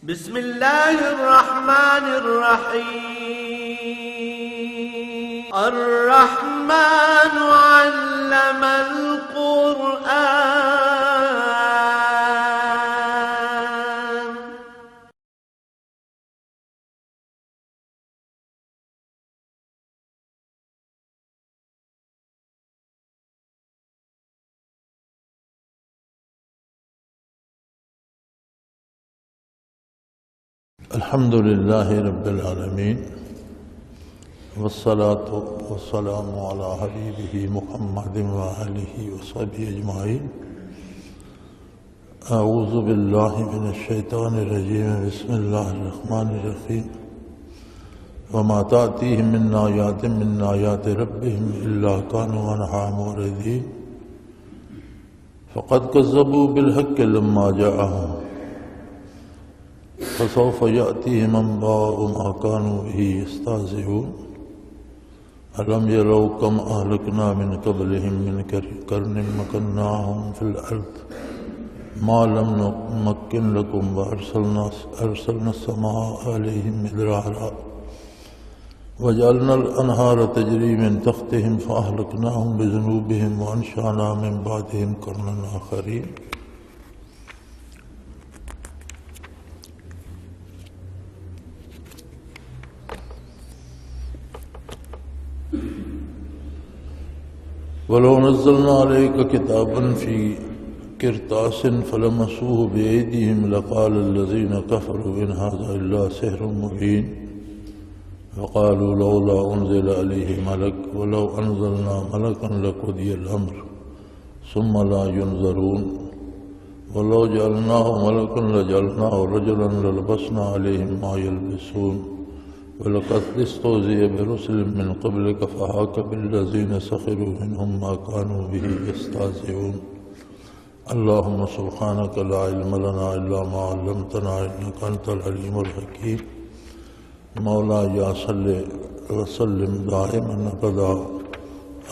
بسم الله الرحمن الرحيم. الرحمن علم القرآن. الحمد لله رب العالمين، والصلاة والسلام على حبيبه محمد وآله وصحبه أجمعين. أعوذ بالله من الشيطان الرجيم. بسم الله الرحمن الرحيم. وما تأتيهم من آيات ربهم إلا كانوا عنها معرضين. فقد كذبوا بالحق لما جاءهم، فسوف يأتيهم أنباء ما كانوا به يستهزئون. ألم يروا كم أهلكنا من قبلهم من قرن مكناهم في الأرض ما لم نمكن لكم، وأرسلنا السماء عليهم مدرارا وجعلنا الأنهار تجري من تحتهم فأهلكناهم بذنوبهم وأنشأنا من بعدهم قرنا آخرين. وَلَوْ نَزَّلْنَا عَلَيْكَ كِتَابًا فِي قِرْطَاسٍ فَلَمَسُوهُ بِأَيْدِيهِمْ لَقَالَ الَّذِينَ كَفَرُوا إِنْ هَذَا إِلَّا سِحْرٌ مُبِينٌ. وَقَالُوا لَوْلَا أُنزِلَ عَلَيْهِ مَلَكٌ وَلَوْ أَنزَلْنَا مَلَكًا لَقُضِيَ الْأَمْرُ ثُمَّ لَا يُنظَرُونَ. وَلَوْ جَعَلْنَاهُ مَلَكًا لَجَعَلْنَاهُ رَجُلًا لَلْبَسْنَا عَلَيْهِمْ مَا يَلْبِسُونَ. وَلَقَدِ اسْتُهْزِئَ بِرُسُلٍ مِّن قَبْلِكَ فَحَاقَ بِالَّذِينَ سَخِرُوا مِنْهُم مَّا كَانُوا بِهِ يَسْتَهْزِئُونَ. اللهم سبحانك لا علم لنا إلا ما علمتنا إنك أنت العليم الحكيم. مولاي صل وسلم دائما أبدا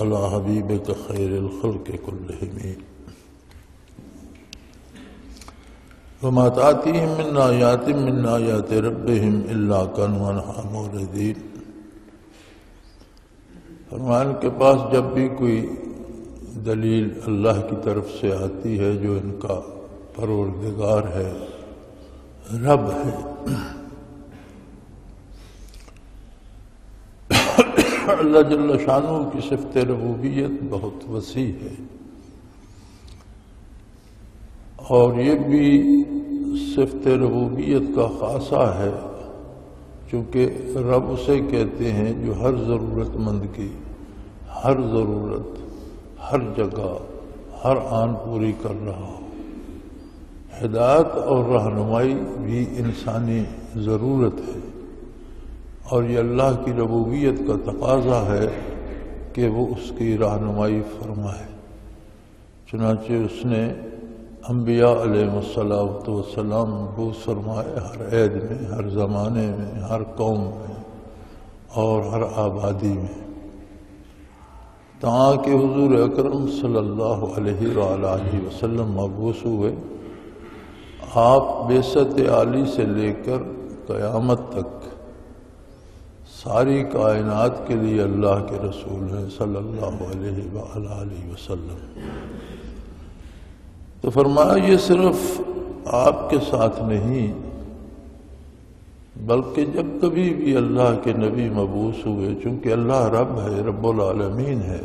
على حبيبك خير الخلق كلهم. وما تأتيهم من آيات ربهم إلا كانوا عنها معرضين. فرمان کے پاس جب بھی کوئی دلیل اللہ کی طرف سے آتی ہے جو ان کا پروردگار ہے، رب ہے، اللہ جل شانہ کی صفت ربوبیت بہت وسیع ہے، اور یہ بھی صفت ربوبیت کا خاصہ ہے چونکہ رب اسے کہتے ہیں جو ہر ضرورت مند کی ہر ضرورت ہر جگہ ہر آن پوری کر رہا ہو۔ ہدایت اور رہنمائی بھی انسانی ضرورت ہے، اور یہ اللہ کی ربوبیت کا تقاضا ہے کہ وہ اس کی رہنمائی فرمائے۔ چنانچہ اس نے انبیاء علیہ السلام مبعوث فرمائے ہر عہد میں، ہر زمانے میں، ہر قوم میں اور ہر آبادی میں، تاکہ حضور اکرم صلی اللہ علیہ وآلہ وسلم مبعوث ہوئے۔ آپ بعثت عالی سے لے کر قیامت تک ساری کائنات کے لیے اللہ کے رسول ہیں صلی اللہ علیہ وآلہ وسلم۔ تو فرمایا یہ صرف آپ کے ساتھ نہیں بلکہ جب کبھی بھی اللہ کے نبی مبعوث ہوئے، چونکہ اللہ رب ہے، رب العالمین ہے،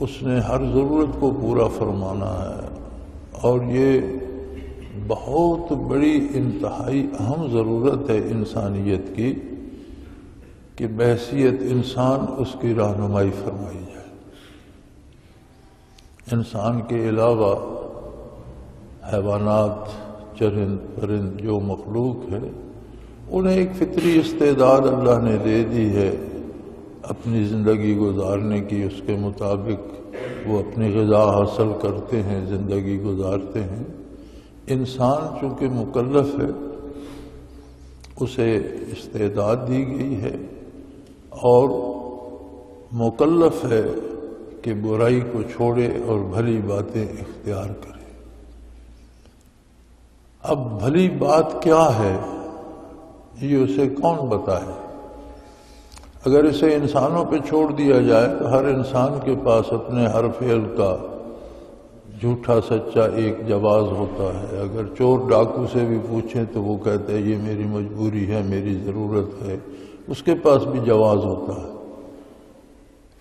اس نے ہر ضرورت کو پورا فرمانا ہے، اور یہ بہت بڑی انتہائی اہم ضرورت ہے انسانیت کی کہ بحیثیت انسان اس کی رہنمائی فرمائی جائے۔ انسان کے علاوہ حیوانات، چرند پرند جو مخلوق ہے، انہیں ایک فطری استعداد اللہ نے دے دی ہے اپنی زندگی گزارنے کی، اس کے مطابق وہ اپنی غذا حاصل کرتے ہیں، زندگی گزارتے ہیں۔ انسان چونکہ مکلف ہے، اسے استعداد دی گئی ہے اور مکلف ہے کہ برائی کو چھوڑے اور بھلی باتیں اختیار کرے۔ اب بھلی بات کیا ہے یہ اسے کون بتائے؟ اگر اسے انسانوں پہ چھوڑ دیا جائے تو ہر انسان کے پاس اپنے ہر فعل کا جھوٹا سچا ایک جواز ہوتا ہے۔ اگر چور ڈاکو سے بھی پوچھیں تو وہ کہتے ہیں یہ میری مجبوری ہے، میری ضرورت ہے، اس کے پاس بھی جواز ہوتا ہے۔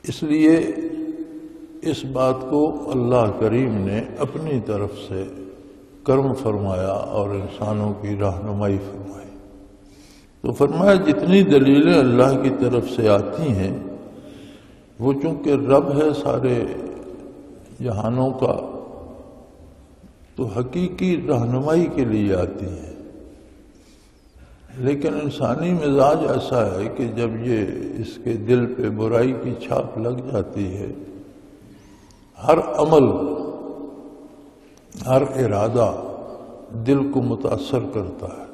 اس لیے اس بات کو اللہ کریم نے اپنی طرف سے کرم فرمایا اور انسانوں کی رہنمائی فرمائی۔ تو فرمایا جتنی دلیلیں اللہ کی طرف سے آتی ہیں وہ چونکہ رب ہے سارے جہانوں کا، تو حقیقی رہنمائی کے لیے آتی ہیں، لیکن انسانی مزاج ایسا ہے کہ جب یہ اس کے دل پہ برائی کی چھاپ لگ جاتی ہے، ہر عمل ہر ارادہ دل کو متاثر کرتا ہے،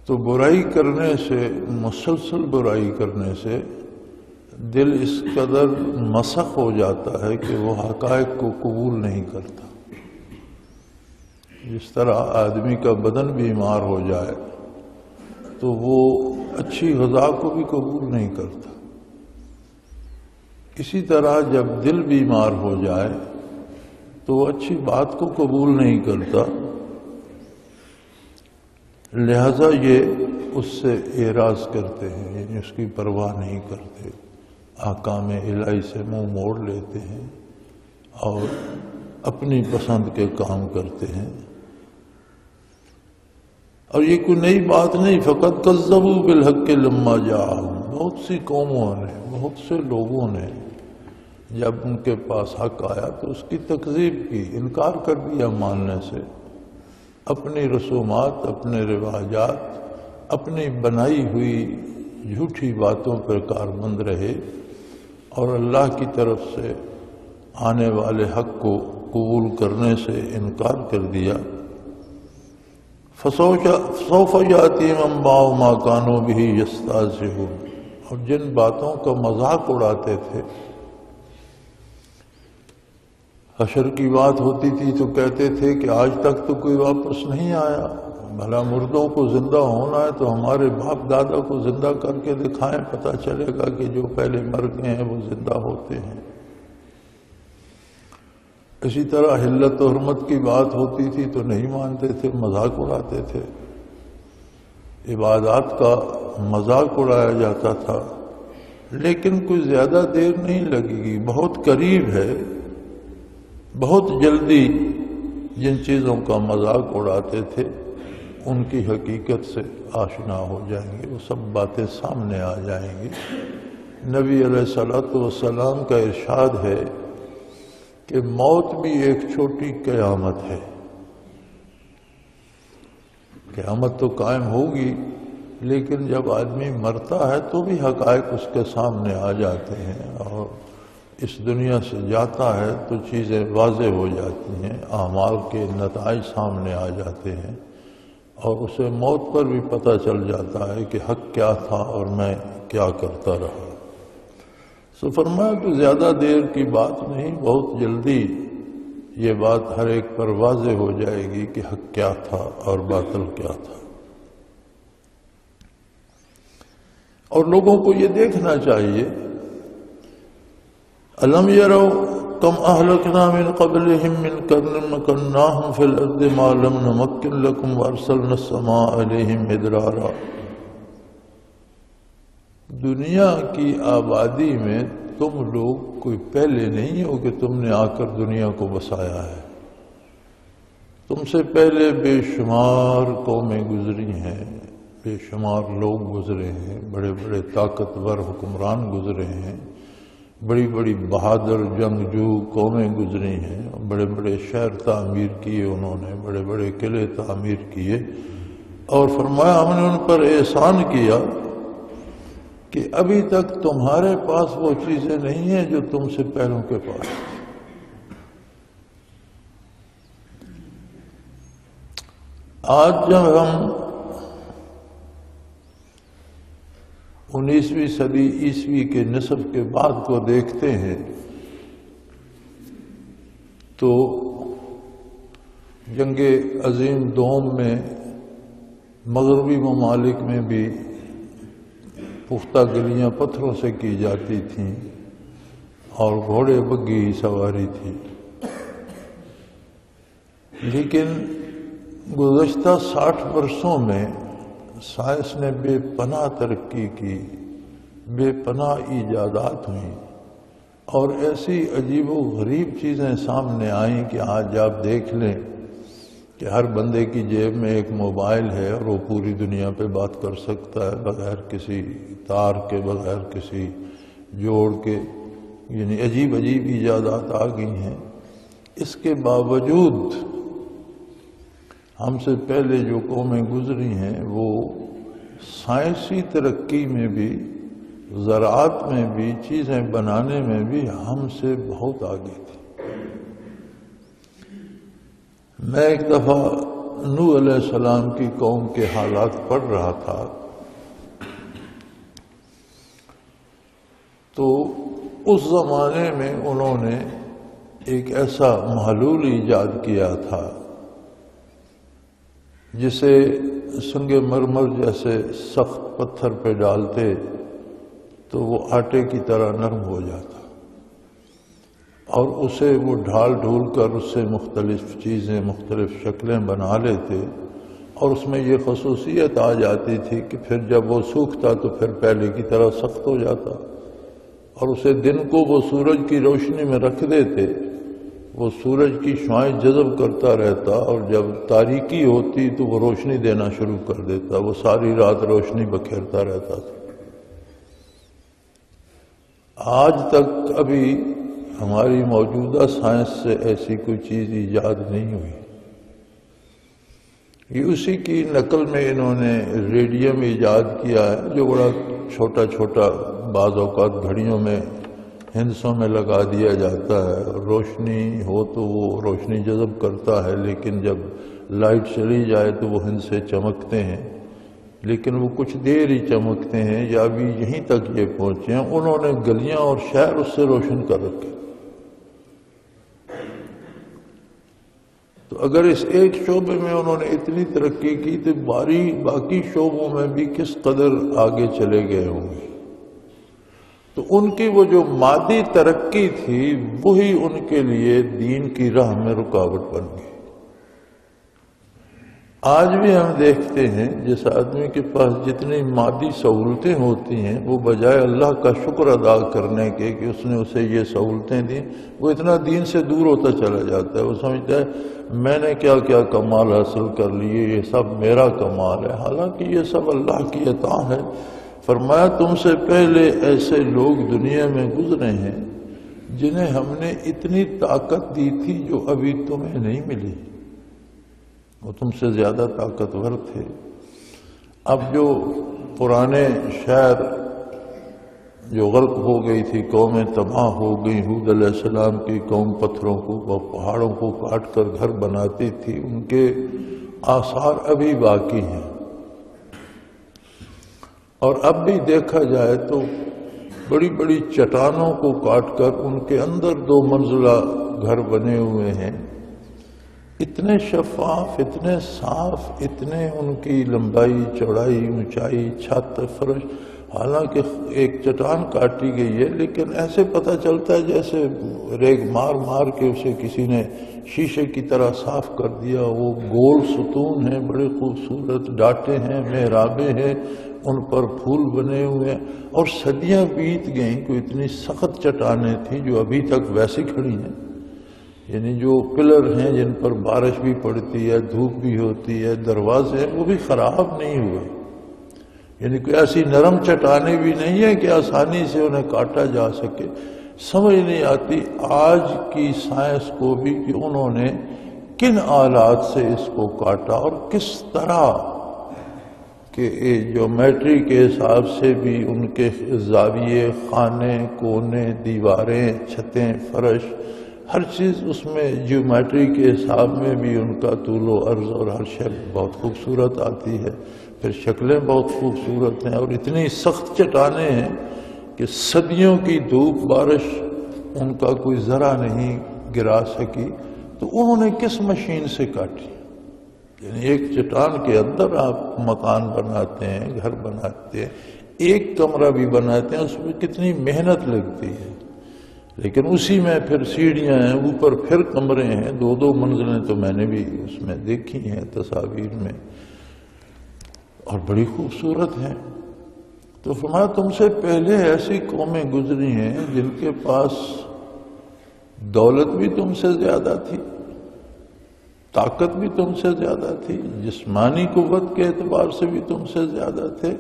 تو برائی کرنے سے، مسلسل برائی کرنے سے دل اس قدر مسخ ہو جاتا ہے کہ وہ حقائق کو قبول نہیں کرتا۔ جس طرح آدمی کا بدن بیمار ہو جائے تو وہ اچھی غذا کو بھی قبول نہیں کرتا، اسی طرح جب دل بیمار ہو جائے تو وہ اچھی بات کو قبول نہیں کرتا، لہذا یہ اس سے اعراض کرتے ہیں، یعنی اس کی پرواہ نہیں کرتے، احکام الہی سے منہ موڑ لیتے ہیں اور اپنی پسند کے کام کرتے ہیں۔ اور یہ کوئی نئی بات نہیں، فقط کذبوا بالحق لما جاءہم، بہت سی قوموں نے، بہت سے لوگوں نے جب ان کے پاس حق آیا تو اس کی تکذیب کی، انکار کر دیا ماننے سے، اپنی رسومات، اپنے رواجات، اپنی بنائی ہوئی جھوٹی باتوں پر کاربند رہے اور اللہ کی طرف سے آنے والے حق کو قبول کرنے سے انکار کر دیا۔ فَسَوْفَ يَأْتِيهِمْ أَنْبَاءُ مَا كَانُوا بِهِ يَسْتَهْزِئُونَ، اور جن باتوں کا مذاق اڑاتے تھے، حشر کی بات ہوتی تھی تو کہتے تھے کہ آج تک تو کوئی واپس نہیں آیا، بھلا مردوں کو زندہ ہونا ہے تو ہمارے باپ دادا کو زندہ کر کے دکھائیں، پتہ چلے گا کہ جو پہلے مر گئے ہیں وہ زندہ ہوتے ہیں۔ اسی طرح حلت و حرمت کی بات ہوتی تھی تو نہیں مانتے تھے، مذاق اڑاتے تھے، عبادات کا مذاق اڑایا جاتا تھا، لیکن کوئی زیادہ دیر نہیں لگے گی، بہت قریب ہے، بہت جلدی جن چیزوں کا مذاق اڑاتے تھے ان کی حقیقت سے آشنا ہو جائیں گے، وہ سب باتیں سامنے آ جائیں گی۔ نبی علیہ الصلوۃ والسلام کا ارشاد ہے کہ موت بھی ایک چھوٹی قیامت ہے، قیامت تو قائم ہوگی، لیکن جب آدمی مرتا ہے تو بھی حقائق اس کے سامنے آ جاتے ہیں، اور اس دنیا سے جاتا ہے تو چیزیں واضح ہو جاتی ہیں، اعمال کے نتائج سامنے آ جاتے ہیں، اور اسے موت پر بھی پتہ چل جاتا ہے کہ حق کیا تھا اور میں کیا کرتا رہا۔ سو فرمایا کہ زیادہ دیر کی بات نہیں، بہت جلدی یہ بات ہر ایک پر واضح ہو جائے گی کہ حق کیا تھا اور باطل کیا تھا۔ اور لوگوں کو یہ دیکھنا چاہیے، الم یروا کم اہلکنا من قبلہم من قرن مکناہم فی الارض ما لم نمکن لکم وارسلنا السماء علیہم مدرارا، دنیا کی آبادی میں تم لوگ کوئی پہلے نہیں ہو کہ تم نے آ کر دنیا کو بسایا ہے، تم سے پہلے بے شمار قومیں گزری ہیں، بے شمار لوگ گزرے ہیں، بڑے بڑے طاقتور حکمران گزرے ہیں، بڑی بڑی بہادر جنگجو قومیں گزری ہیں، بڑے بڑے شہر تعمیر کیے انہوں نے، بڑے بڑے قلعے تعمیر کیے، اور فرمایا ہم نے ان پر احسان کیا کہ ابھی تک تمہارے پاس وہ چیزیں نہیں ہیں جو تم سے پہلوں کے پاس تھی۔ آج جب ہم 19ویں صدی عیسوی کے نصف کے بعد کو دیکھتے ہیں تو جنگ عظیم دوم میں مغربی ممالک میں بھی پختہ گلیاں پتھروں سے کی جاتی تھیں اور گھوڑے بگھی ہی سواری تھی، لیکن گزشتہ 60 برسوں میں سائنس نے بے پناہ ترقی کی، بے پناہ ایجادات ہوئیں اور ایسی عجیب و غریب چیزیں سامنے آئیں کہ آج آپ دیکھ لیں کہ ہر بندے کی جیب میں ایک موبائل ہے اور وہ پوری دنیا پہ بات کر سکتا ہے بغیر کسی تار کے، بغیر کسی جوڑ کے، یعنی عجیب عجیب ایجادات آ گئی ہیں۔ اس کے باوجود ہم سے پہلے جو قومیں گزری ہیں وہ سائنسی ترقی میں بھی، زراعت میں بھی، چیزیں بنانے میں بھی ہم سے بہت آگے تھی۔ میں ایک دفعہ نوح علیہ السلام کی قوم کے حالات پڑھ رہا تھا تو اس زمانے میں انہوں نے ایک ایسا محلول ایجاد کیا تھا جسے سنگ مرمر جیسے سخت پتھر پہ ڈالتے تو وہ آٹے کی طرح نرم ہو جاتا، اور اسے وہ ڈھال ڈھول کر اس سے مختلف چیزیں، مختلف شکلیں بنا لیتے، اور اس میں یہ خصوصیت آ جاتی تھی کہ پھر جب وہ سوکھتا تو پھر پہلے کی طرح سخت ہو جاتا، اور اسے دن کو وہ سورج کی روشنی میں رکھ دیتے، وہ سورج کی شعاعیں جذب کرتا رہتا، اور جب تاریکی ہوتی تو وہ روشنی دینا شروع کر دیتا، وہ ساری رات روشنی بکھیرتا رہتا تھا۔ آج تک ابھی ہماری موجودہ سائنس سے ایسی کوئی چیز ایجاد نہیں ہوئی۔ یہ اسی کی نقل میں انہوں نے ریڈیم ایجاد کیا ہے، جو بڑا چھوٹا چھوٹا بعض اوقات گھڑیوں میں ہندسوں میں لگا دیا جاتا ہے، روشنی ہو تو وہ روشنی جذب کرتا ہے، لیکن جب لائٹ چلی جائے تو وہ ہندسے چمکتے ہیں، لیکن وہ کچھ دیر ہی چمکتے ہیں، یا ابھی یہیں تک یہ پہنچے ہیں۔ انہوں نے گلیاں اور شہر اس سے روشن کر رکھے۔ تو اگر اس ایک شعبے میں انہوں نے اتنی ترقی کی تو باقی شعبوں میں بھی کس قدر آگے چلے گئے ہوں گے۔ تو ان کی وہ جو مادی ترقی تھی وہی ان کے لیے دین کی راہ میں رکاوٹ بن گئی۔ آج بھی ہم دیکھتے ہیں جس آدمی کے پاس جتنی مادی سہولتیں ہوتی ہیں، وہ بجائے اللہ کا شکر ادا کرنے کے کہ اس نے اسے یہ سہولتیں دیں، وہ اتنا دین سے دور ہوتا چلا جاتا ہے۔ وہ سمجھتا ہے میں نے کیا کیا کمال حاصل کر لیے، یہ سب میرا کمال ہے، حالانکہ یہ سب اللہ کی عطا ہے۔ فرمایا تم سے پہلے ایسے لوگ دنیا میں گزرے ہیں جنہیں ہم نے اتنی طاقت دی تھی جو ابھی تمہیں نہیں ملی، وہ تم سے زیادہ طاقتور تھے۔ اب جو پرانے شہر جو غرق ہو گئی تھی، قومیں تباہ ہو گئی، ہود علیہ السلام کی قوم پتھروں کو، پہاڑوں کو کاٹ کر گھر بناتی تھی، ان کے آثار ابھی باقی ہیں۔ اور اب بھی دیکھا جائے تو بڑی بڑی چٹانوں کو کاٹ کر ان کے اندر 2 منزلہ گھر بنے ہوئے ہیں، اتنے شفاف، اتنے صاف، اتنے ان کی لمبائی، چوڑائی، اونچائی، چھت، فرش، حالانکہ ایک چٹان کاٹی گئی ہے لیکن ایسے پتہ چلتا ہے جیسے ریگ مار مار کے اسے کسی نے شیشے کی طرح صاف کر دیا۔ وہ گول ستون ہیں، بڑے خوبصورت ڈاٹے ہیں، محرابیں ہیں، ان پر پھول بنے ہوئے ہیں، اور صدیاں بیت گئیں، کوئی اتنی سخت چٹانیں تھیں جو ابھی تک ویسی کھڑی ہیں، یعنی جو پلر ہیں جن پر بارش بھی پڑتی ہے، دھوپ بھی ہوتی ہے، دروازے ہیں، وہ بھی خراب نہیں ہوئے، یعنی کوئی ایسی نرم چٹانیں بھی نہیں ہیں کہ آسانی سے انہیں کاٹا جا سکے۔ سمجھ نہیں آتی آج کی سائنس کو بھی کہ انہوں نے کن آلات سے اس کو کاٹا اور کس طرح کہ جیومیٹری کے حساب سے بھی ان کے زاویے، خانے، کونے، دیواریں، چھتیں، فرش، ہر چیز اس میں جیومیٹری کے حساب میں بھی ان کا طول و عرض اور ہر شے بہت خوبصورت آتی ہے، پھر شکلیں بہت خوبصورت ہیں، اور اتنی سخت چٹانیں ہیں کہ صدیوں کی دھوپ بارش ان کا کوئی ذرا نہیں گرا سکی۔ تو انہوں نے کس مشین سے کاٹی؟ یعنی ایک چٹان کے اندر آپ مکان بناتے ہیں، گھر بناتے ہیں، ایک کمرہ بھی بناتے ہیں، اس میں کتنی محنت لگتی ہے، لیکن اسی میں پھر سیڑھیاں ہیں، اوپر پھر کمرے ہیں، 2 منزلیں تو میں نے بھی اس میں دیکھی ہیں تصاویر میں، اور بڑی خوبصورت ہیں۔ تو فرمایا تم سے پہلے ایسی قومیں گزری ہیں جن کے پاس دولت بھی تم سے زیادہ تھی، طاقت بھی تم سے زیادہ تھی، جسمانی قوت کے اعتبار سے بھی تم سے زیادہ تھے،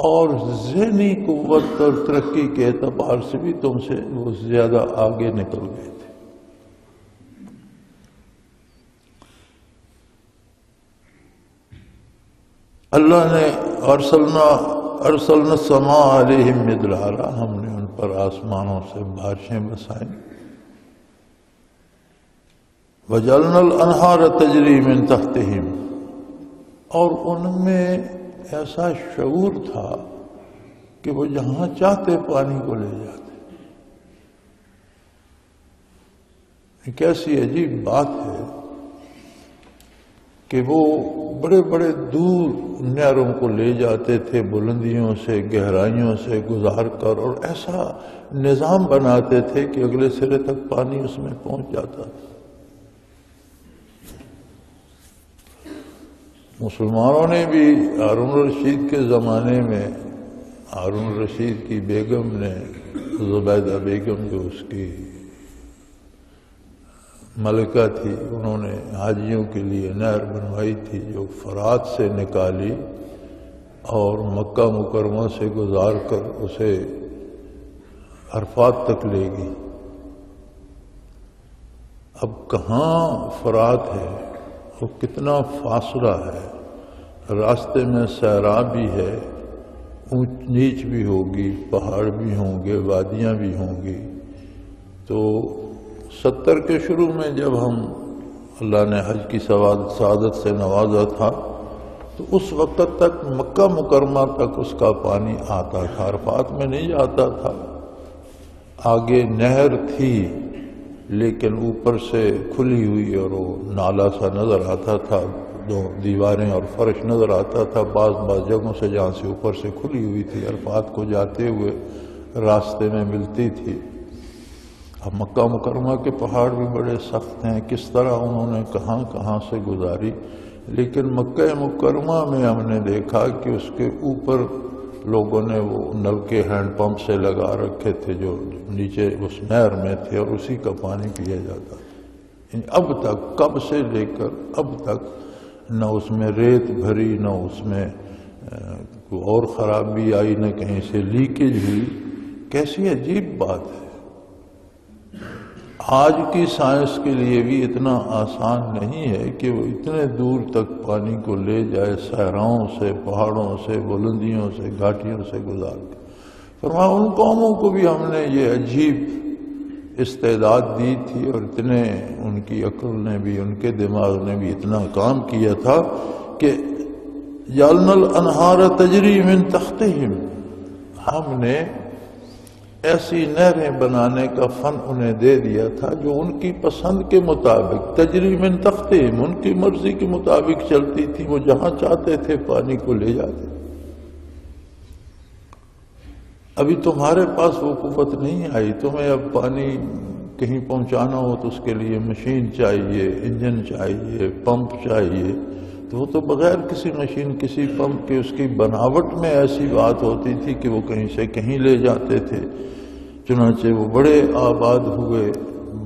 اور ذہنی قوت اور ترقی کے اعتبار سے بھی تم سے وہ زیادہ آگے نکل گئے تھے۔ اللہ نے ارسلنا السماء علیہم مدرارا، ہم نے ان پر آسمانوں سے بارشیں برسائیں، وجعلنا الانہار تجری من تحتہم، اور ان میں ایسا شعور تھا کہ وہ جہاں چاہتے پانی کو لے جاتے۔ ایک ایسی عجیب بات ہے کہ وہ بڑے بڑے دور نہروں کو لے جاتے تھے، بلندیوں سے گہرائیوں سے گزار کر، اور ایسا نظام بناتے تھے کہ اگلے سرے تک پانی اس میں پہنچ جاتا تھا۔ مسلمانوں نے بھی ہارون الرشید کے زمانے میں، ہارون الرشید کی بیگم نے، زبیدہ بیگم جو اس کی ملکہ تھی، انہوں نے حاجیوں کے لیے نہر بنوائی تھی جو فرات سے نکالی اور مکہ مکرمہ سے گزار کر اسے عرفات تک لے گئی۔ اب کہاں فرات ہے اور کتنا فاصلہ ہے، راستے میں صحرا بھی ہے، اونچ نیچ بھی ہوگی، پہاڑ بھی ہوں گے، وادیاں بھی ہوں گی۔ تو 70 کے شروع میں جب ہم اللہ نے حج کی سعادت سے نوازا تھا تو اس وقت تک مکہ مکرمہ تک اس کا پانی آتا تھا، عرفات میں نہیں آتا تھا۔ آگے نہر تھی لیکن اوپر سے کھلی ہوئی اور وہ نالا سا نظر آتا تھا، 2 دیواریں اور فرش نظر آتا تھا، بعض جگہوں سے جہاں سے اوپر سے کھلی ہوئی تھی، عرفات کو جاتے ہوئے راستے میں ملتی تھی۔ اب مکہ مکرمہ کے پہاڑ بھی بڑے سخت ہیں، کس طرح انہوں نے کہاں کہاں سے گزاری، لیکن مکہ مکرمہ میں ہم نے دیکھا کہ اس کے اوپر لوگوں نے وہ نل کے ہینڈ پمپ سے لگا رکھے تھے جو نیچے اس نہر میں تھے، اور اسی کا پانی پیا جاتا تھا۔ اب تک، کب سے لے کر اب تک، نہ اس میں ریت بھری، نہ اس میں کوئی اور خرابی آئی، نہ کہیں سے لیکیج ہوئی۔ کیسی عجیب بات ہے! آج کی سائنس کے لیے بھی اتنا آسان نہیں ہے کہ وہ اتنے دور تک پانی کو لے جائے، صحراؤں سے، پہاڑوں سے، بلندیوں سے، گھاٹیوں سے گزار کر۔ فرمایا ان قوموں کو بھی ہم نے یہ عجیب استعداد دی تھی، اور اتنے ان کی عقل نے بھی، ان کے دماغ نے بھی اتنا کام کیا تھا کہ جعلنا الانہار تجری من تحتہم، ہم نے ایسی نہریں بنانے کا فن انہیں دے دیا تھا جو ان کی پسند کے مطابق، تجری من تحتہم، ان کی مرضی کے مطابق چلتی تھی، وہ جہاں چاہتے تھے پانی کو لے جاتے۔ ابھی تمہارے پاس وہ قوت نہیں آئی، تمہیں اب پانی کہیں پہنچانا ہو تو اس کے لیے مشین چاہیے، انجن چاہیے، پمپ چاہیے، تو وہ تو بغیر کسی مشین، کسی پمپ کے، اس کی بناوٹ میں ایسی بات ہوتی تھی کہ وہ کہیں سے کہیں لے جاتے تھے۔ چنانچہ وہ بڑے آباد ہوئے،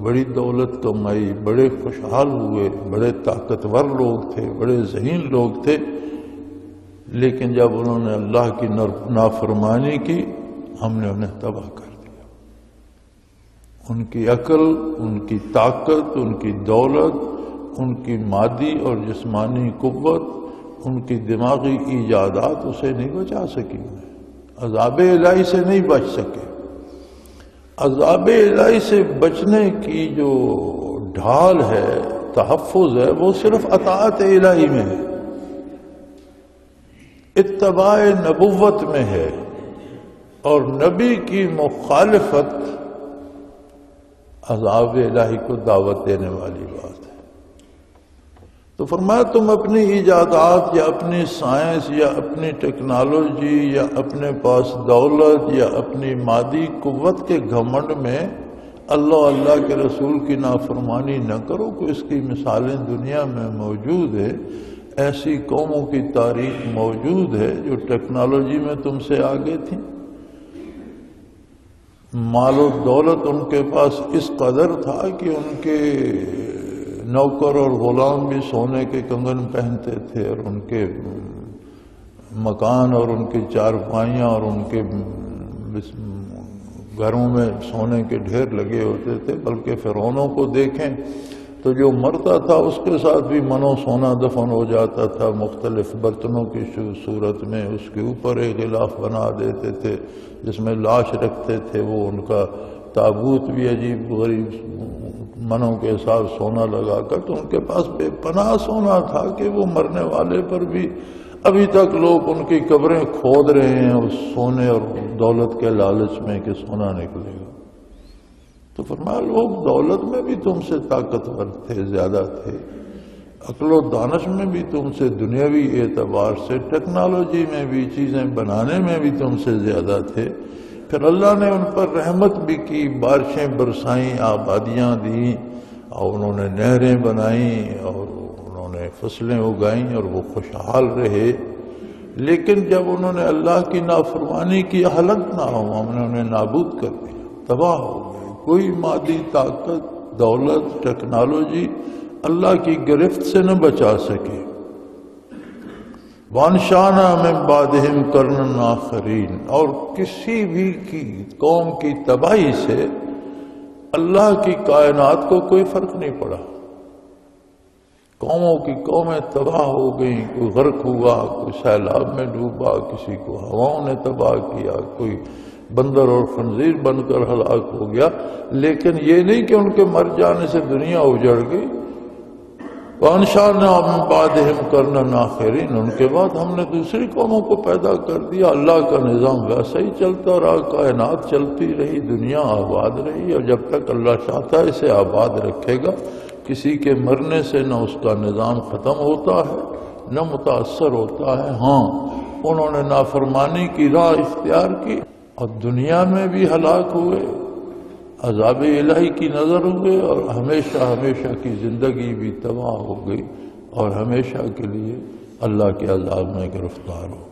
بڑی دولت کمائی، بڑے خوشحال ہوئے، بڑے طاقتور لوگ تھے، بڑے ذہین لوگ تھے، لیکن جب انہوں نے اللہ کی نافرمانی کی، ہم نے انہیں تباہ کر دیا۔ ان کی عقل، ان کی طاقت، ان کی دولت، ان کی مادی اور جسمانی قوت، ان کی دماغی ایجادات اسے نہیں بچا سکی، عذاب الہی سے نہیں بچ سکے۔ عذاب الہی سے بچنے کی جو ڈھال ہے، تحفظ ہے، وہ صرف اطاعت الہی میں ہے، اتباع نبوت میں ہے، اور نبی کی مخالفت عذاب الہی کو دعوت دینے والی بات ہے۔ تو فرمایا تم اپنی ایجادات یا اپنی سائنس یا اپنی ٹیکنالوجی یا اپنے پاس دولت یا اپنی مادی قوت کے گھمنڈ میں اللہ کے رسول کی نافرمانی نہ کرو، کہ اس کی مثالیں دنیا میں موجود ہے۔ ایسی قوموں کی تاریخ موجود ہے جو ٹیکنالوجی میں تم سے آگے تھیں، مال و دولت ان کے پاس اس قدر تھا کہ ان کے نوکر اور غلام بھی سونے کے کنگن پہنتے تھے، اور ان کے مکان اور ان کی چارپائیاں اور ان کے گھروں میں سونے کے ڈھیر لگے ہوتے تھے۔ بلکہ فرعونوں کو دیکھیں تو جو مرتا تھا اس کے ساتھ بھی منو سونا دفن ہو جاتا تھا، مختلف برتنوں کی صورت میں اس کے اوپر ایک غلاف بنا دیتے تھے جس میں لاش رکھتے تھے، وہ ان کا تابوت بھی عجیب غریب منوں کے ساتھ سونا لگا کر، تو ان کے پاس بے پناہ سونا تھا کہ وہ مرنے والے پر بھی ابھی تک لوگ ان کی قبریں کھود رہے ہیں اس سونے اور دولت کے لالچ میں کہ سونا نکلے گا۔ تو فرمایا لوگ دولت میں بھی تم سے طاقتور تھے، زیادہ تھے، عقل و دانش میں بھی تم سے، دنیاوی اعتبار سے ٹیکنالوجی میں بھی، چیزیں بنانے میں بھی تم سے زیادہ تھے۔ پھر اللہ نے ان پر رحمت بھی کی، بارشیں برسائیں، آبادیاں دیں، اور انہوں نے نہریں بنائیں اور انہوں نے فصلیں اگائیں اور وہ خوشحال رہے۔ لیکن جب انہوں نے اللہ کی نافرمانی کی، ہلاک نہ ہو، ہم نے انہیں نابود کر دیا، تباہ ہو گئے۔ کوئی مادی طاقت، دولت، ٹیکنالوجی اللہ کی گرفت سے نہ بچا سکے۔ وَأَنشَأْنَا مِن بَعْدِهِمْ قَرْنًا آخَرِينَ، اور کسی بھی قوم کی تباہی سے اللہ کی کائنات کو کوئی فرق نہیں پڑا۔ قوموں کی قومیں تباہ ہو گئیں، کوئی غرق ہوا، کوئی سیلاب میں ڈوبا، کسی کو ہواؤں نے تباہ کیا، کوئی بندر اور خنزیر بن کر ہلاک ہو گیا، لیکن یہ نہیں کہ ان کے مر جانے سے دنیا اجڑ گئی۔ وَأَنشَأْنَا مِن بَعْدِهِمْ قَرْنًا آخَرِينَ، ان کے بعد ہم نے دوسری قوموں کو پیدا کر دیا۔ اللہ کا نظام ویسا ہی چلتا رہا، کائنات چلتی رہی، دنیا آباد رہی، اور جب تک اللہ چاہتا ہے اسے آباد رکھے گا۔ کسی کے مرنے سے نہ اس کا نظام ختم ہوتا ہے نہ متاثر ہوتا ہے۔ ہاں، انہوں نے نافرمانی کی راہ اختیار کی اور دنیا میں بھی ہلاک ہوئے، عذاب الہی کی نظر ہوئے، اور ہمیشہ ہمیشہ کی زندگی بھی تباہ ہو گئی، اور ہمیشہ کے لیے اللہ کے عذاب میں گرفتار ہو گئی۔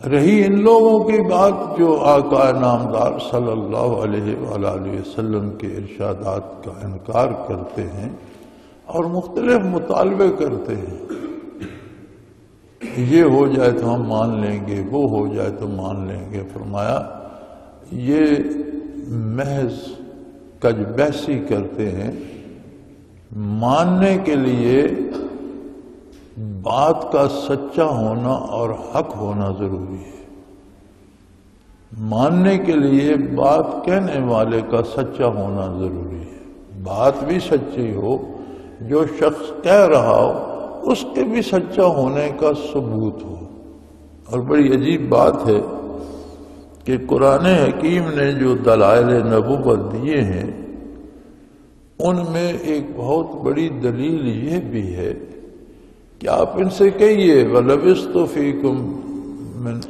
رہی ان لوگوں کی بات جو آقا نامدار صلی اللہ علیہ وآلہ وسلم کے ارشادات کا انکار کرتے ہیں اور مختلف مطالبے کرتے ہیں، یہ ہو جائے تو ہم مان لیں گے، وہ ہو جائے تو مان لیں گے۔ فرمایا یہ محض کج بحثی کرتے ہیں۔ ماننے کے لیے بات کا سچا ہونا اور حق ہونا ضروری ہے۔ ماننے کے لیے بات کہنے والے کا سچا ہونا ضروری ہے۔ بات بھی سچی ہو، جو شخص کہہ رہا ہو اس کے بھی سچا ہونے کا ثبوت ہو۔ اور بڑی عجیب بات ہے کہ قرآن حکیم نے جو دلائل نبوت دیے ہیں ان میں ایک بہت بڑی دلیل یہ بھی ہے کہ آپ ان سے کہیے وَلَبِثْتُ فِيكُمْ مِنْ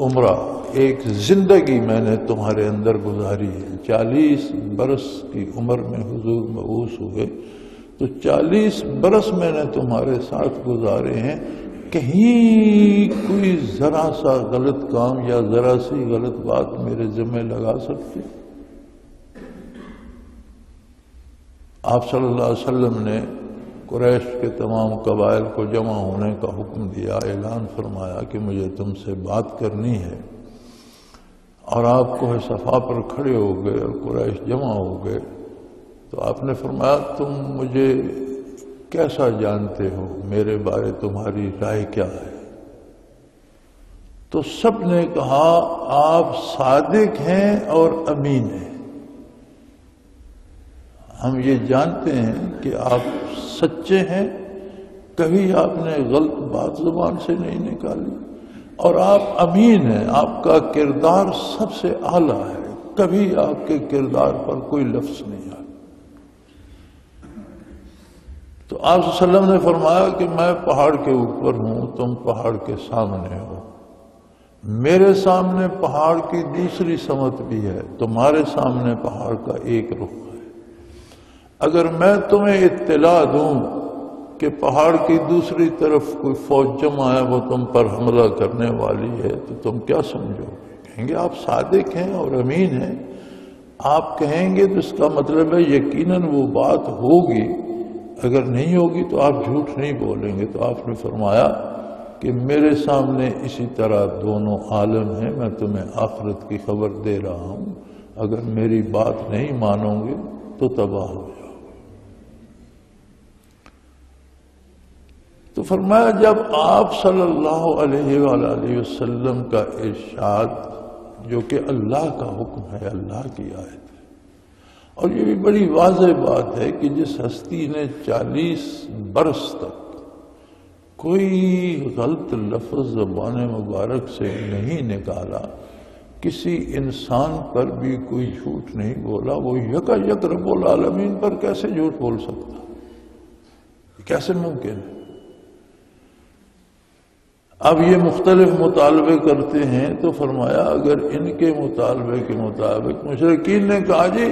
عُمْرًا، ایک زندگی میں نے تمہارے اندر گزاری ہے۔ 40 برس کی عمر میں حضور مبعوث ہوئے تو 40 برس میں نے تمہارے ساتھ گزارے ہیں، کہیں کوئی ذرا سا غلط کام یا ذرا سی غلط بات میرے ذمہ لگا سکتے؟ آپ صلی اللہ علیہ وسلم نے قریش کے تمام قبائل کو جمع ہونے کا حکم دیا، اعلان فرمایا کہ مجھے تم سے بات کرنی ہے، اور آپ کوہ صفا پر کھڑے ہو گئے اور قریش جمع ہو گئے تو آپ نے فرمایا تم مجھے کیسا جانتے ہو، میرے بارے تمہاری رائے کیا ہے؟ تو سب نے کہا آپ صادق ہیں اور امین ہیں، ہم یہ جانتے ہیں کہ آپ سچے ہیں، کبھی آپ نے غلط بات زبان سے نہیں نکالی، اور آپ امین ہیں، آپ کا کردار سب سے اعلیٰ ہے، کبھی آپ کے کردار پر کوئی لفظ نہیں آیا۔ تو آپ صلی اللہ علیہ وسلم نے فرمایا کہ میں پہاڑ کے اوپر ہوں، تم پہاڑ کے سامنے ہو، میرے سامنے پہاڑ کی دوسری سمت بھی ہے، تمہارے سامنے پہاڑ کا ایک رخ ہے۔ اگر میں تمہیں اطلاع دوں کہ پہاڑ کی دوسری طرف کوئی فوج جمع ہے، وہ تم پر حملہ کرنے والی ہے، تو تم کیا سمجھو گے؟ کہیں گے آپ صادق ہیں اور امین ہیں۔ آپ کہیں گے تو اس کا مطلب ہے یقیناً وہ بات ہوگی، اگر نہیں ہوگی تو آپ جھوٹ نہیں بولیں گے۔ تو آپ نے فرمایا کہ میرے سامنے اسی طرح دونوں عالم ہیں، میں تمہیں آخرت کی خبر دے رہا ہوں، اگر میری بات نہیں مانو گے تو تباہ ہو جاؤ۔ تو فرمایا جب آپ صلی اللہ علیہ وآلہ وسلم کا ارشاد، جو کہ اللہ کا حکم ہے، اللہ کی آیت ہے، اور یہ بھی بڑی واضح بات ہے کہ جس ہستی نے 40 برس تک کوئی غلط لفظ زبان مبارک سے نہیں نکالا، کسی انسان پر بھی کوئی جھوٹ نہیں بولا، وہ یکا یک رب العالمین پر کیسے جھوٹ بول سکتا؟ کیسے ممکن ہے؟ اب یہ مختلف مطالبے کرتے ہیں، تو فرمایا اگر ان کے مطالبے کے مطابق مشرکین نے کہا جی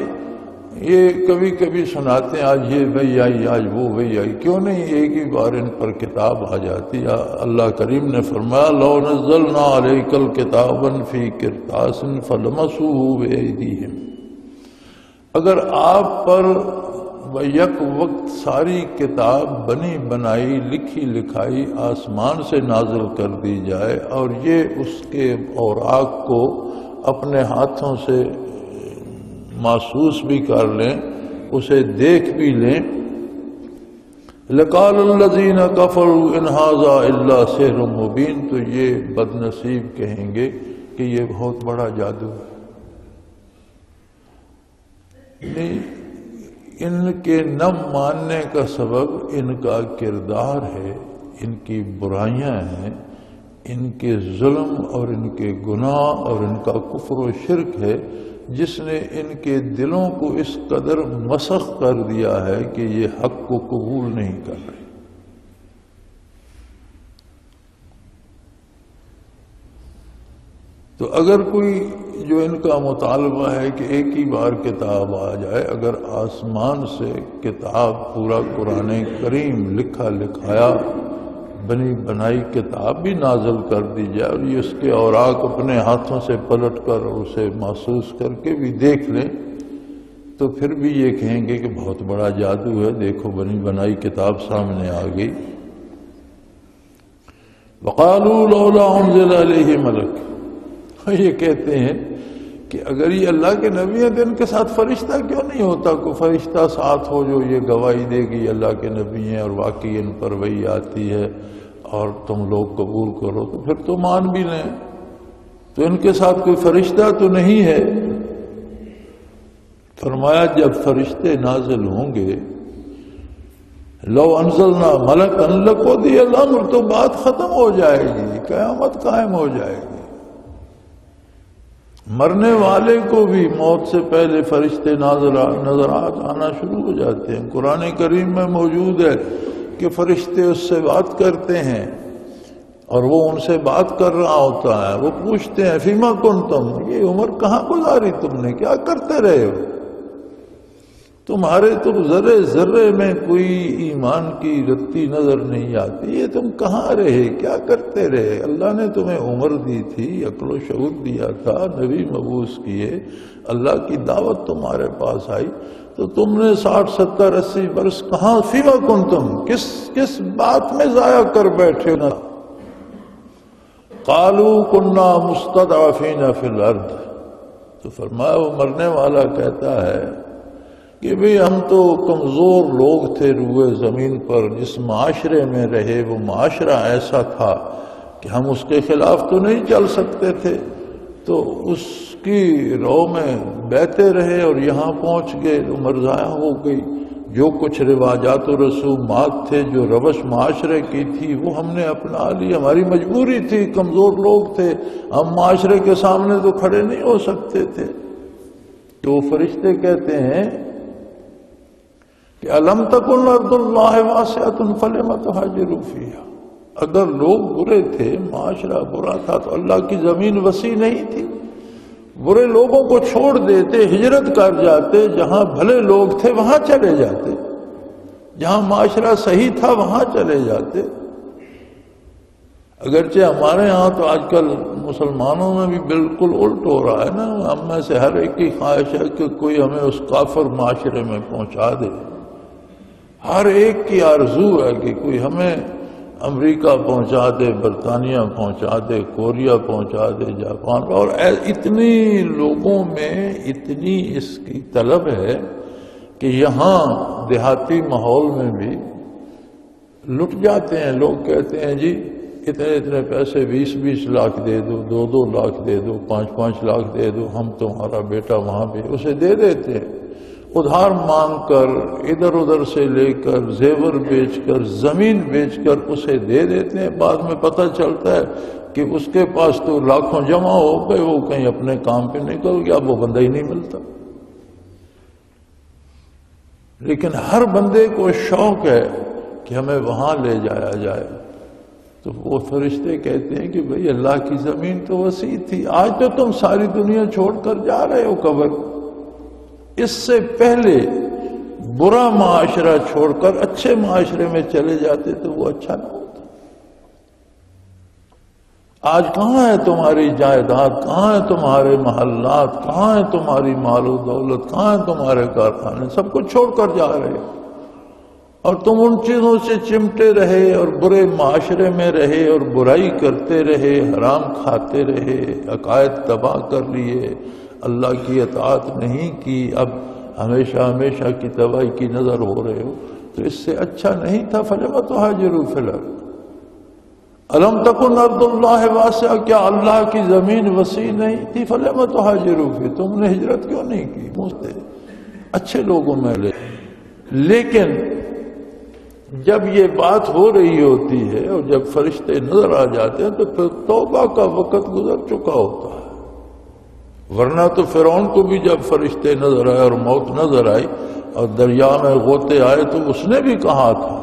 یہ کبھی کبھی سناتے ہیں آج یہ وحی آئی آج وہ وحی آئی، کیوں نہیں ایک ہی بار ان پر کتاب آ جاتی؟ اللہ کریم نے فرمایا لو نزلنا علیک الکتابا فی قرطاس فلمسوه بأیدیہم، اگر آپ پر یک وقت ساری کتاب بنی بنائی لکھی لکھائی آسمان سے نازل کر دی جائے اور یہ اس کے اوراق کو اپنے ہاتھوں سے محسوس بھی کر لیں، اسے دیکھ بھی لیں، لقال الذین کفروا ان ھذا الا سحر مبین، تو یہ بد نصیب کہیں گے کہ یہ بہت بڑا جادو ہے۔ ان کے نہ ماننے کا سبب ان کا کردار ہے، ان کی برائیاں ہیں، ان کے ظلم اور ان کے گناہ اور ان کا کفر و شرک ہے، جس نے ان کے دلوں کو اس قدر مسخ کر دیا ہے کہ یہ حق کو قبول نہیں کر رہے۔ تو اگر کوئی جو ان کا مطالبہ ہے کہ ایک ہی بار کتاب آ جائے، اگر آسمان سے کتاب پورا قرآن کریم لکھا لکھایا بنی بنائی کتاب بھی نازل کر دی جائے اور یہ اس کے اوراق اپنے ہاتھوں سے پلٹ کر اور اسے محسوس کر کے بھی دیکھ لیں، تو پھر بھی یہ کہیں گے کہ بہت بڑا جادو ہے، دیکھو بنی بنائی کتاب سامنے آ گئی۔ وقالوا لولا انزل علیہ ملک، یہ کہتے ہیں کہ اگر یہ اللہ کے نبی ہیں تو ان کے ساتھ فرشتہ کیوں نہیں ہوتا؟ کوئی فرشتہ ساتھ ہو جو یہ گواہی دے گی اللہ کے نبی ہیں اور واقعی ان پر وحی آتی ہے اور تم لوگ قبول کرو، تو پھر تو مان بھی لیں۔ تو ان کے ساتھ کوئی فرشتہ تو نہیں ہے۔ فرمایا جب فرشتے نازل ہوں گے، لو انزلنا ملکا لقضی الامر، تو بات ختم ہو جائے گی، قیامت قائم ہو جائے گی۔ مرنے والے کو بھی موت سے پہلے فرشتے نظرات آنا شروع ہو جاتے ہیں۔ قرآن کریم میں موجود ہے کہ فرشتے اس سے بات کرتے ہیں اور وہ ان سے بات کر رہا ہوتا ہے، وہ پوچھتے ہیں فیما کنتم، یہ عمر کہاں گزاری تم نے، کیا کرتے رہے ہو؟ تمہارے تو ذرے ذرے میں کوئی ایمان کی رتی نظر نہیں آتی، یہ تم کہاں رہے، کیا کرتے رہے؟ اللہ نے تمہیں عمر دی تھی، عقل و شعور دیا تھا، نبی مبعوث کیے، اللہ کی دعوت تمہارے پاس آئی، تو تم نے 60 70 80 برس کہاں فیما کنتم، کس بات میں ضائع کر بیٹھے نا؟ قالوا كنا مستضعفين في الارض، تو فرمایا وہ مرنے والا کہتا ہے کہ بھئی ہم تو کمزور لوگ تھے روئے زمین پر، جس معاشرے میں رہے وہ معاشرہ ایسا تھا کہ ہم اس کے خلاف تو نہیں چل سکتے تھے، تو اس کی رو میں بہتے رہے اور یہاں پہنچ گئے، عمر ضائع ہو گئی، جو کچھ رواجات و رسومات تھے، جو روش معاشرے کی تھی، وہ ہم نے اپنا لی، ہماری مجبوری تھی، کمزور لوگ تھے، ہم معاشرے کے سامنے تو کھڑے نہیں ہو سکتے تھے۔ تو فرشتے کہتے ہیں کہ الم تکن ارض اللہ واسعۃ فلم تہاجروا فیہا، اگر لوگ برے تھے، معاشرہ برا تھا، تو اللہ کی زمین وسیع نہیں تھی؟ برے لوگوں کو چھوڑ دیتے، ہجرت کر جاتے، جہاں بھلے لوگ تھے وہاں چلے جاتے، جہاں معاشرہ صحیح تھا وہاں چلے جاتے۔ اگرچہ ہمارے ہاں تو آج کل مسلمانوں میں بھی بالکل الٹ ہو رہا ہے نا، ہم میں سے ہر ایک کی خواہش ہے کہ کوئی ہمیں اس کافر معاشرے میں پہنچا دے، ہر ایک کی آرزو ہے کہ کوئی ہمیں امریکہ پہنچا دے، برطانیہ پہنچا دے، کوریا پہنچا دے، جاپان، اور اتنی لوگوں میں اتنی اس کی طلب ہے کہ یہاں دیہاتی ماحول میں بھی لٹ جاتے ہیں لوگ، کہتے ہیں جی اتنے اتنے پیسے 20-20 لاکھ دے دو، 2-2 لاکھ دے دو، 5-5 لاکھ دے دو، ہم تمہارا بیٹا وہاں بھی، اسے دے دیتے ہیں، ادھار مانگ کر، ادھر ادھر سے لے کر، زیور بیچ کر، زمین بیچ کر اسے دے دیتے ہیں۔ بعد میں پتہ چلتا ہے کہ اس کے پاس تو لاکھوں جمع ہو گئے، وہ کہیں اپنے کام پہ نکل گیا، وہ بندہ ہی نہیں ملتا۔ لیکن ہر بندے کو شوق ہے کہ ہمیں وہاں لے جایا جائے، تو وہ فرشتے کہتے ہیں کہ بھئی اللہ کی زمین تو وسیع تھی، آج تو تم ساری دنیا چھوڑ کر جا رہے ہو قبر، اس سے پہلے برا معاشرہ چھوڑ کر اچھے معاشرے میں چلے جاتے تو وہ اچھا نہ ہوتا۔ آج کہاں ہے تمہاری جائیداد، کہاں ہے تمہارے محلات، کہاں ہے تمہاری مال و دولت، کہاں ہے تمہارے کارخانے، سب کچھ چھوڑ کر جا رہے ہو، اور تم ان چیزوں سے چمٹے رہے اور برے معاشرے میں رہے اور برائی کرتے رہے، حرام کھاتے رہے، عقائد تباہ کر لیے، اللہ کی اطاعت نہیں کی، اب ہمیشہ ہمیشہ کی تباہی کی نظر ہو رہے ہو، تو اس سے اچھا نہیں تھا فلم تہاجروا فی الارض الم تکن ارض اللہ واسعہ، کیا اللہ کی زمین وسیع نہیں تھی؟ فلم تہاجروا فیہا، تم نے ہجرت کیوں نہیں کی؟ مجھتے اچھے لوگوں میں لے۔ لیکن جب یہ بات ہو رہی ہوتی ہے اور جب فرشتے نظر آ جاتے ہیں تو پھر توبہ کا وقت گزر چکا ہوتا ہے، ورنہ تو فرعون کو بھی جب فرشتے نظر آئے اور موت نظر آئی اور دریا میں غوطے آئے تو اس نے بھی کہا تھا،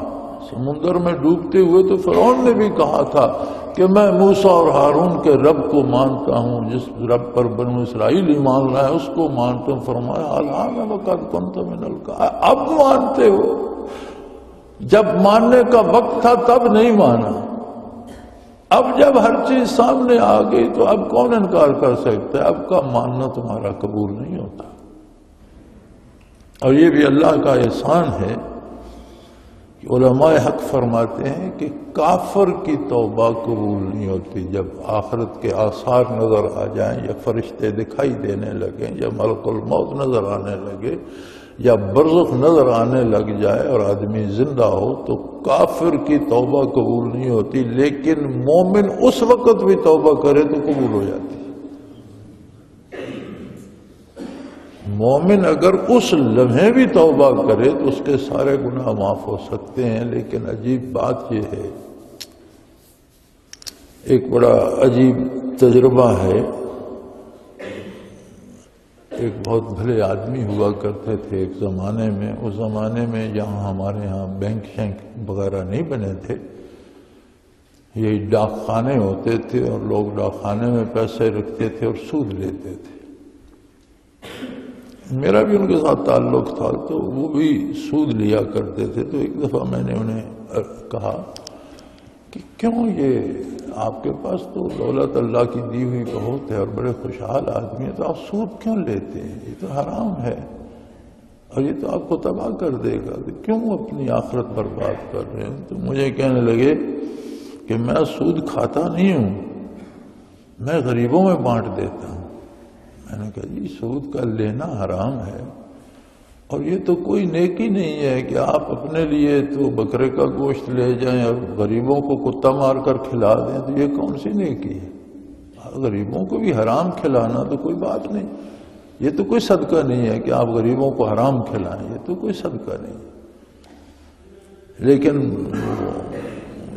سمندر میں ڈوبتے ہوئے تو فرعون نے بھی کہا تھا کہ میں موسیٰ اور ہارون کے رب کو مانتا ہوں، جس رب پر بنو اسرائیل ایمان لائے اس کو مانتا ہوں۔ فرمایا الآن وقد کنت من الکافرین، اب مانتے ہو؟ جب ماننے کا وقت تھا تب نہیں مانا، اب جب ہر چیز سامنے آ گئی تو اب کون انکار کر سکتا ہے؟ اب کا ماننا تمہارا قبول نہیں ہوتا۔ اور یہ بھی اللہ کا احسان ہے کہ علماء حق فرماتے ہیں کہ کافر کی توبہ قبول نہیں ہوتی جب آخرت کے آثار نظر آ جائیں، یا فرشتے دکھائی دینے لگیں، یا ملک الموت نظر آنے لگے، یا برزخ نظر آنے لگ جائے اور آدمی زندہ ہو، تو کافر کی توبہ قبول نہیں ہوتی، لیکن مومن اس وقت بھی توبہ کرے تو قبول ہو جاتی۔ مومن اگر اس لمحے بھی توبہ کرے تو اس کے سارے گناہ معاف ہو سکتے ہیں۔ لیکن عجیب بات یہ ہے، ایک بڑا عجیب تجربہ ہے، ایک بہت بھلے آدمی ہوا کرتے تھے ایک زمانے میں، اس زمانے میں جہاں ہمارے ہاں بینک شینک وغیرہ نہیں بنے تھے، یہی ڈاک خانے ہوتے تھے اور لوگ ڈاک خانے میں پیسے رکھتے تھے اور سود لیتے تھے۔ میرا بھی ان کے ساتھ تعلق تھا، تو وہ بھی سود لیا کرتے تھے۔ تو ایک دفعہ میں نے انہیں کہا کہ کیوں یہ آپ کے پاس تو دولت اللہ کی دی ہوئی بہت ہے اور بڑے خوشحال آدمی ہیں، تو آپ سود کیوں لیتے ہیں؟ یہ تو حرام ہے اور یہ تو آپ کو تباہ کر دے گا، کیوں اپنی آخرت برباد کر رہے ہیں؟ تو مجھے کہنے لگے کہ میں سود کھاتا نہیں ہوں، میں غریبوں میں بانٹ دیتا ہوں۔ میں نے کہا جی سود کا لینا حرام ہے، اور یہ تو کوئی نیکی نہیں ہے کہ آپ اپنے لیے تو بکرے کا گوشت لے جائیں اور غریبوں کو کتا مار کر کھلا دیں، تو یہ کون سی نیکی ہے؟ غریبوں کو بھی حرام کھلانا تو کوئی بات نہیں، یہ تو کوئی صدقہ نہیں ہے کہ آپ غریبوں کو حرام کھلائیں، یہ تو کوئی صدقہ نہیں ہے۔ لیکن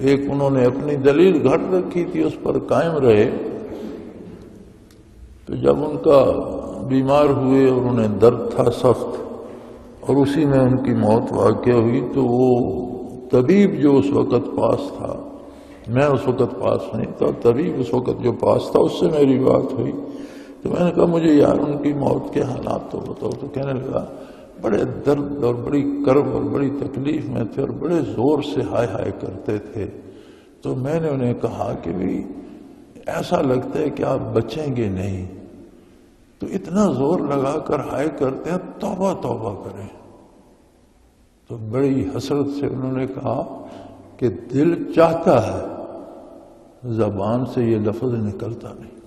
ایک انہوں نے اپنی دلیل گھڑ رکھی تھی، اس پر قائم رہے۔ تو جب ان کا بیمار ہوئے اور انہیں درد تھا سخت، اور اسی میں ان کی موت واقع ہوئی، تو وہ طبیب جو اس وقت پاس تھا، میں اس وقت پاس نہیں تھا، طبیب اس وقت جو پاس تھا، اس سے میری بات ہوئی۔ تو میں نے کہا مجھے یار ان کی موت کے حالات تو بتاؤ۔ تو کہنے لگا بڑے درد اور بڑی کرب اور بڑی تکلیف میں تھے اور بڑے زور سے ہائے ہائے کرتے تھے۔ تو میں نے انہیں کہا کہ بھی ایسا لگتا ہے کہ آپ بچیں گے نہیں، تو اتنا زور لگا کر ہائے کرتے ہیں، توبہ توبہ کریں۔ تو بڑی حسرت سے انہوں نے کہا کہ دل چاہتا ہے، زبان سے یہ لفظ نکلتا نہیں۔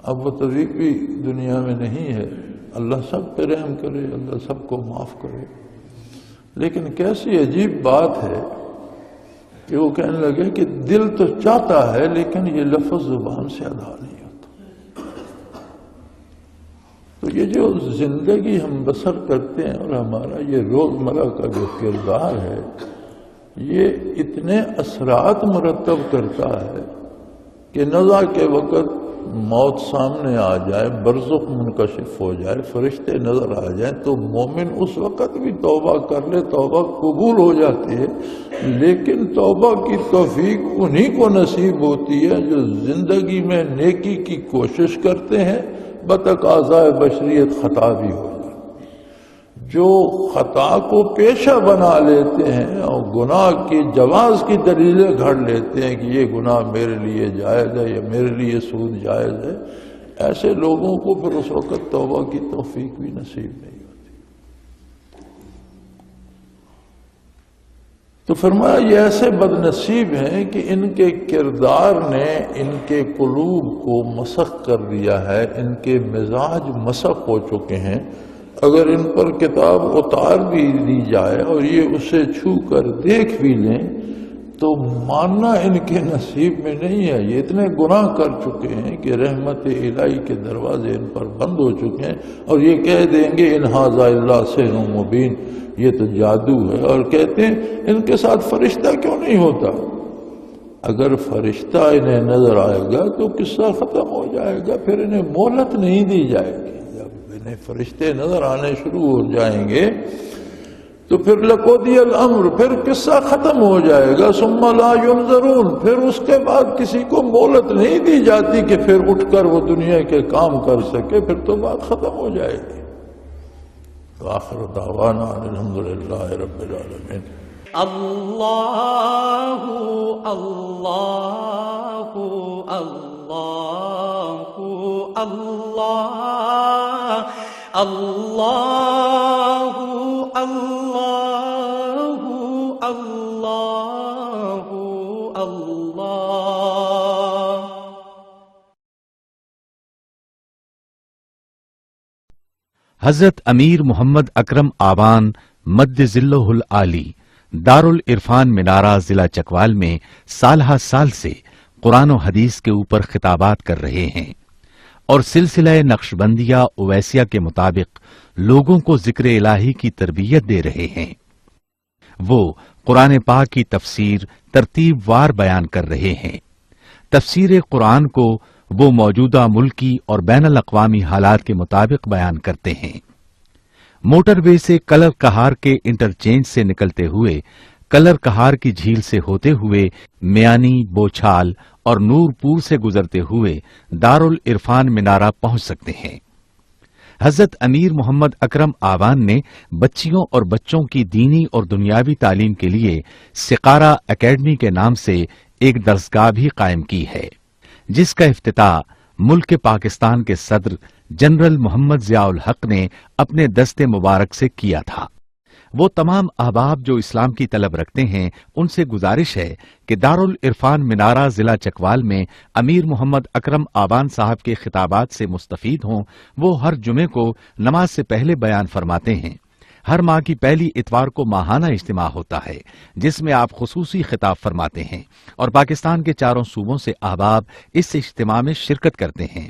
اب وہ طبیب بھی دنیا میں نہیں ہے، اللہ سب پہ رحم کرے، اللہ سب کو معاف کرے۔ لیکن کیسی عجیب بات ہے کہ وہ کہنے لگے کہ دل تو چاہتا ہے لیکن یہ لفظ زبان سے ادا نہیں ہوتا۔ تو یہ جو زندگی ہم بسر کرتے ہیں اور ہمارا یہ روزمرہ کا جو کردار ہے، یہ اتنے اثرات مرتب کرتا ہے کہ نزا کے وقت موت سامنے آ جائے، برزخ منکشف ہو جائے، فرشتے نظر آ جائیں، تو مومن اس وقت بھی توبہ کر لے، توبہ قبول ہو جاتی ہے۔ لیکن توبہ کی توفیق انہی کو نصیب ہوتی ہے جو زندگی میں نیکی کی کوشش کرتے ہیں، بتقاضائے بشریت خطا بھی ہو جائے۔ جو خطا کو پیشہ بنا لیتے ہیں اور گناہ کی جواز کی دلیلیں گھڑ لیتے ہیں کہ یہ گناہ میرے لیے جائز ہے یا میرے لیے سود جائز ہے، ایسے لوگوں کو پھر اس وقت توبہ کی توفیق بھی نصیب نہیں ہوتی۔ تو فرمایا یہ ایسے بد نصیب ہیں کہ ان کے کردار نے ان کے قلوب کو مسخ کر دیا ہے، ان کے مزاج مسخ ہو چکے ہیں۔ اگر ان پر کتاب اتار بھی دی جائے اور یہ اسے چھو کر دیکھ بھی لیں تو ماننا ان کے نصیب میں نہیں ہے۔ یہ اتنے گناہ کر چکے ہیں کہ رحمت الہی کے دروازے ان پر بند ہو چکے ہیں، اور یہ کہہ دیں گے ان ھذا الا سحر مبین، یہ تو جادو ہے۔ اور کہتے ہیں ان کے ساتھ فرشتہ کیوں نہیں ہوتا؟ اگر فرشتہ انہیں نظر آئے گا تو قصہ ختم ہو جائے گا، پھر انہیں مہلت نہیں دی جائے گی۔ فرشتے نظر آنے شروع ہو جائیں گے تو پھر لقضی الامر، پھر قصہ ختم ہو جائے گا۔ ثم لا ینظرون، پھر اس کے بعد کسی کو مہلت نہیں دی جاتی کہ پھر اٹھ کر وہ دنیا کے کام کر سکے، پھر تو بات ختم ہو جائے گی۔ آخر دعوانا الحمدللہ رب العالمین۔ اللہ اللہ اللہ اللہ اللہ اللہ اللہ اللہ۔ حضرت امیر محمد اکرم آوان مد ظلہ العالی دارالعرفان منارہ ضلع چکوال میں سالہ سال سے قرآن و حدیث کے اوپر خطابات کر رہے ہیں اور سلسلہ نقشبندیہ اویسیہ کے مطابق لوگوں کو ذکر الہی کی تربیت دے رہے ہیں۔ وہ قرآن پاک کی تفسیر ترتیب وار بیان کر رہے ہیں۔ تفسیر قرآن کو وہ موجودہ ملکی اور بین الاقوامی حالات کے مطابق بیان کرتے ہیں۔ موٹر وے سے کلر کہار کے انٹرچینج سے نکلتے ہوئے، کلر کہار کی جھیل سے ہوتے ہوئے میانی، بوچھال اور نور پور سے گزرتے ہوئے دارالعرفان منارہ پہنچ سکتے ہیں۔ حضرت امیر محمد اکرم آوان نے بچیوں اور بچوں کی دینی اور دنیاوی تعلیم کے لیے سقارہ اکیڈمی کے نام سے ایک درسگاہ بھی قائم کی ہے، جس کا افتتاح ملک پاکستان کے صدر جنرل محمد ضیاء الحق نے اپنے دست مبارک سے کیا تھا۔ وہ تمام احباب جو اسلام کی طلب رکھتے ہیں ان سے گزارش ہے کہ دارالعرفان منارہ ضلع چکوال میں امیر محمد اکرم آوان صاحب کے خطابات سے مستفید ہوں۔ وہ ہر جمعے کو نماز سے پہلے بیان فرماتے ہیں۔ ہر ماہ کی پہلی اتوار کو ماہانہ اجتماع ہوتا ہے جس میں آپ خصوصی خطاب فرماتے ہیں اور پاکستان کے چاروں صوبوں سے احباب اس اجتماع میں شرکت کرتے ہیں۔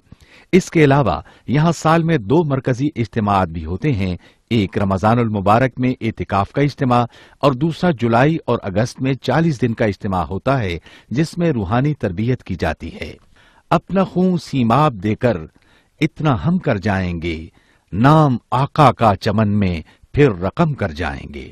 اس کے علاوہ یہاں سال میں 2 مرکزی اجتماعات بھی ہوتے ہیں، ایک رمضان المبارک میں اعتکاف کا اجتماع اور دوسرا جولائی اور اگست میں 40 دن کا اجتماع ہوتا ہے جس میں روحانی تربیت کی جاتی ہے۔ اپنا خون سیماب دے کر اتنا ہم کر جائیں گے، نام آقا کا چمن میں پھر رقم کر جائیں گے۔